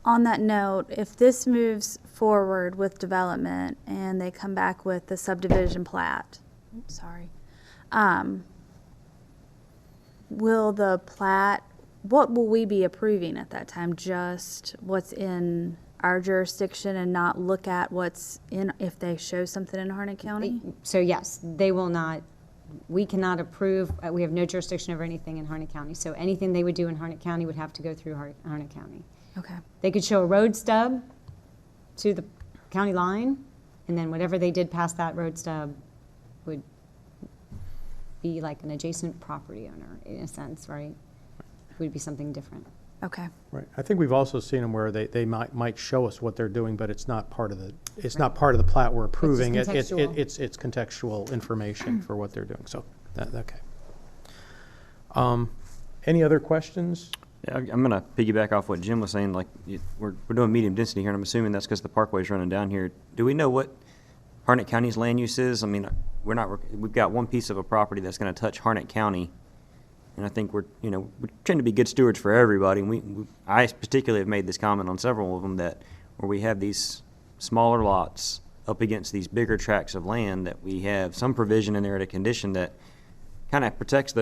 on that note, if this moves forward with development and they come back with the subdivision plat, will the plat, what will we be approving at that time? Just what's in our jurisdiction and not look at what's in, if they show something in Harnett County? So yes, they will not, we cannot approve, we have no jurisdiction over anything in Harnett County. So anything they would do in Harnett County would have to go through Harnett County. Okay. They could show a road stub to the county line, and then whatever they did past that road stub would be like an adjacent property owner, in a sense, right? Would be something different. Okay. Right. I think we've also seen them where they might show us what they're doing, but it's not part of the, not part of the plat we're approving. It's just contextual. It's contextual information for what they're doing, so, okay. Any other questions? Yeah, I'm going to piggyback off what Jim was saying. Like, we're doing medium density here, and I'm assuming that's because the parkway's running down here. Do we know what Harnett County's land use is? I mean, we've got one piece of a property that's going to touch Harnett County, and I think we're trying to be good stewards for everybody. And I particularly have made this comment on several of them, that where we have these smaller lots up against these bigger tracts of land, that we have some provision in there at a condition that kind of protects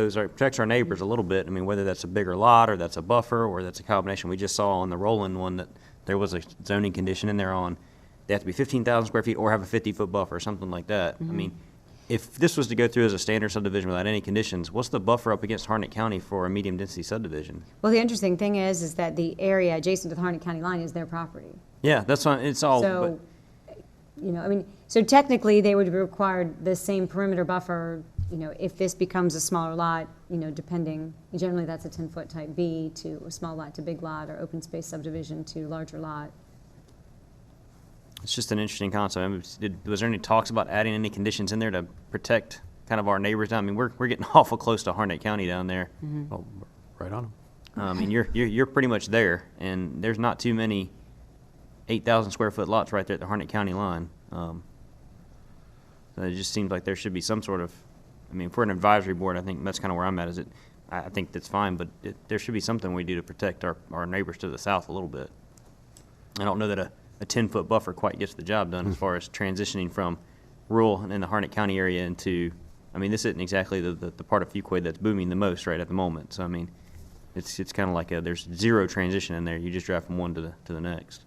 our neighbors a little bit. I mean, whether that's a bigger lot or that's a buffer or that's a combination. We just saw on the Roland one that there was a zoning condition in there on they have to be 15,000 square feet or have a 50-foot buffer or something like that. Mm-hmm. I mean, if this was to go through as a standard subdivision without any conditions, what's the buffer up against Harnett County for a medium density subdivision? Well, the interesting thing is that the area adjacent to the Harnett County line is their property. Yeah, that's fine. It's all. So, so technically they would be required the same perimeter buffer, if this becomes a smaller lot, depending, generally that's a 10-foot type B to a small lot to big lot, or open space subdivision to larger lot. It's just an interesting concept. I mean, was there any talks about adding any conditions in there to protect kind of our neighbors down? I mean, we're getting awful close to Harnett County down there. Mm-hmm. Oh, right on them. I mean, you're pretty much there, and there's not too many 8,000 square foot lots right there at the Harnett County line. So it just seems like there should be some sort of, I mean, for an advisory board, I think that's kind of where I'm at. I think that's fine, but there should be something we do to protect our neighbors to the south a little bit. I don't know that a 10-foot buffer quite gets the job done as far as transitioning from rural and in the Harnett County area into, I mean, this isn't exactly the part of Fuquay that's booming the most right at the moment. So, I mean, it's kind of like there's zero transition in there. You just drive from one to the next.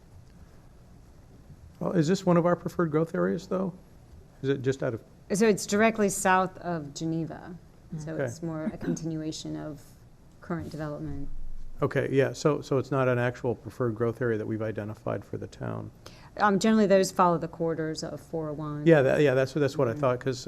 Well, is this one of our preferred growth areas, though? Is it just out of? So it's directly south of Geneva. So Okay. it's more a continuation of current development. Okay, yeah, so it's not an actual preferred growth area that we've identified for the town. Generally, those follow the corridors of 401. Yeah, that's what I thought, because,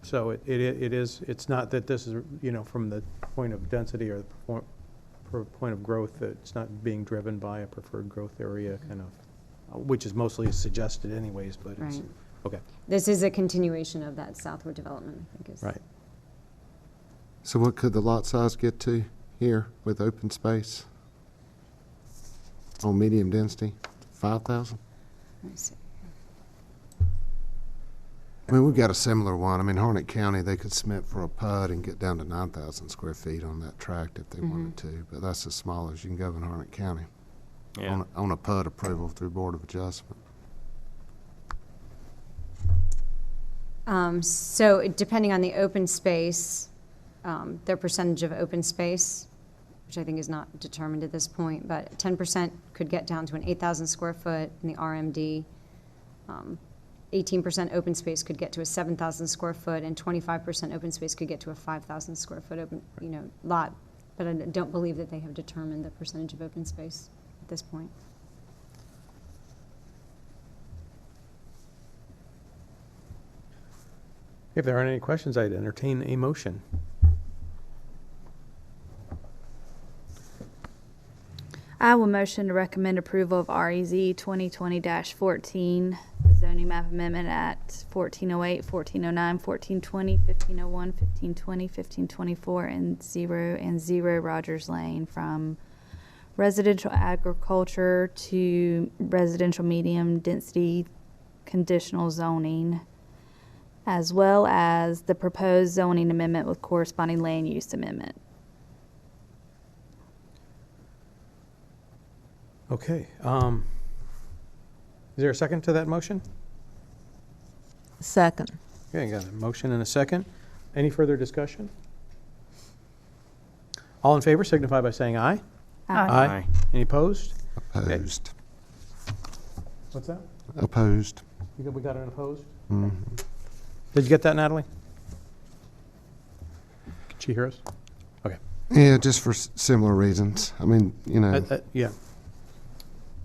so it is, it's not that this is, from the point of density or the point of growth, that it's not being driven by a preferred growth area kind of, which is mostly suggested anyways, but it's, Right. okay, This is a continuation of that southward development, I think is. right. So what could the lot size get to here with open space on medium density? 5,000? Let me see. I mean, we've got a similar one. I mean, Harnett County, they could submit for a PUD and get down to 9,000 square feet on that tract if they wanted to, but that's as small as you can go in Harnett County. Yeah. On a PUD approval through Board of Adjustment. So depending on the open space, their percentage of open space, which I think is not determined at this point, but 10% could get down to an 8,000 square foot in the RMD. 18% open space could get to a 7,000 square foot, and 25% open space could get to a 5,000 square foot open, lot. But I don't believe that they have determined the percentage of open space at this point. If there aren't any questions, I'd entertain a motion. I will motion to recommend approval of REZ 2020-14, the zoning map amendment at 1408, 1409, 1420, 1501, 1520, 1524, and 0 Rogers Lane from residential agriculture to residential medium density conditional zoning, as well as the proposed zoning amendment with corresponding land use amendment. Okay. Is there a second to that motion? Second. Okay, got a motion and a second. Any further discussion? All in favor signify by saying aye. Aye. Any opposed? Opposed. What's that? Opposed. We got an opposed? Mhm. Did you get that, Natalie? Can she hear us? Okay. Yeah, just for similar reasons. I mean, you know. Yeah.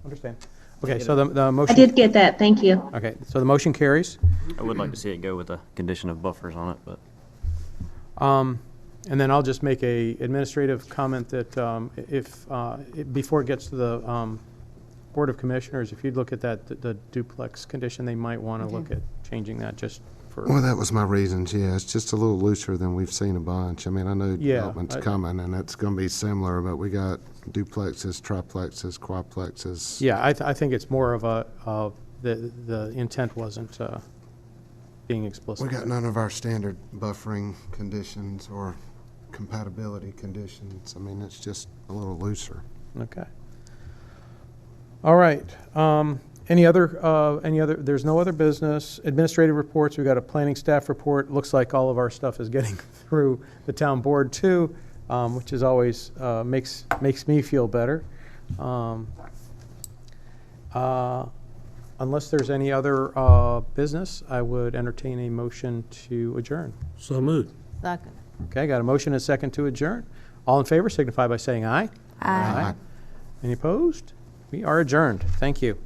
Understand. Okay, so the I motion. did get that, thank you. Okay, so the motion carries. I would like to see it go with a condition of buffers on it, but. And then I'll just make a administrative comment that before it gets to the Board of Commissioners, if you'd look at that, the duplex condition, they might want to look at changing that just for. Well, that was my reasons, yeah. It's just a little looser than we've seen a bunch. I mean, I know Yeah, development's coming, and it's going to be similar, but we got duplexes, triplexes, quadplexes. Yeah, I think it's more of the intent wasn't being explicit. We got none of our standard buffering conditions or compatibility conditions. I mean, it's just a little looser. Okay. All right. Any other, there's no other business. Administrative reports, we've got a planning staff report. Looks like all of our stuff is getting through the town board too, which is always, makes me feel better. Unless there's any other business, I would entertain a motion to adjourn. So moved. Second. Okay, got a motion and a second to adjourn. All in favor signify by saying aye. Aye. Any opposed? We are adjourned. Thank you.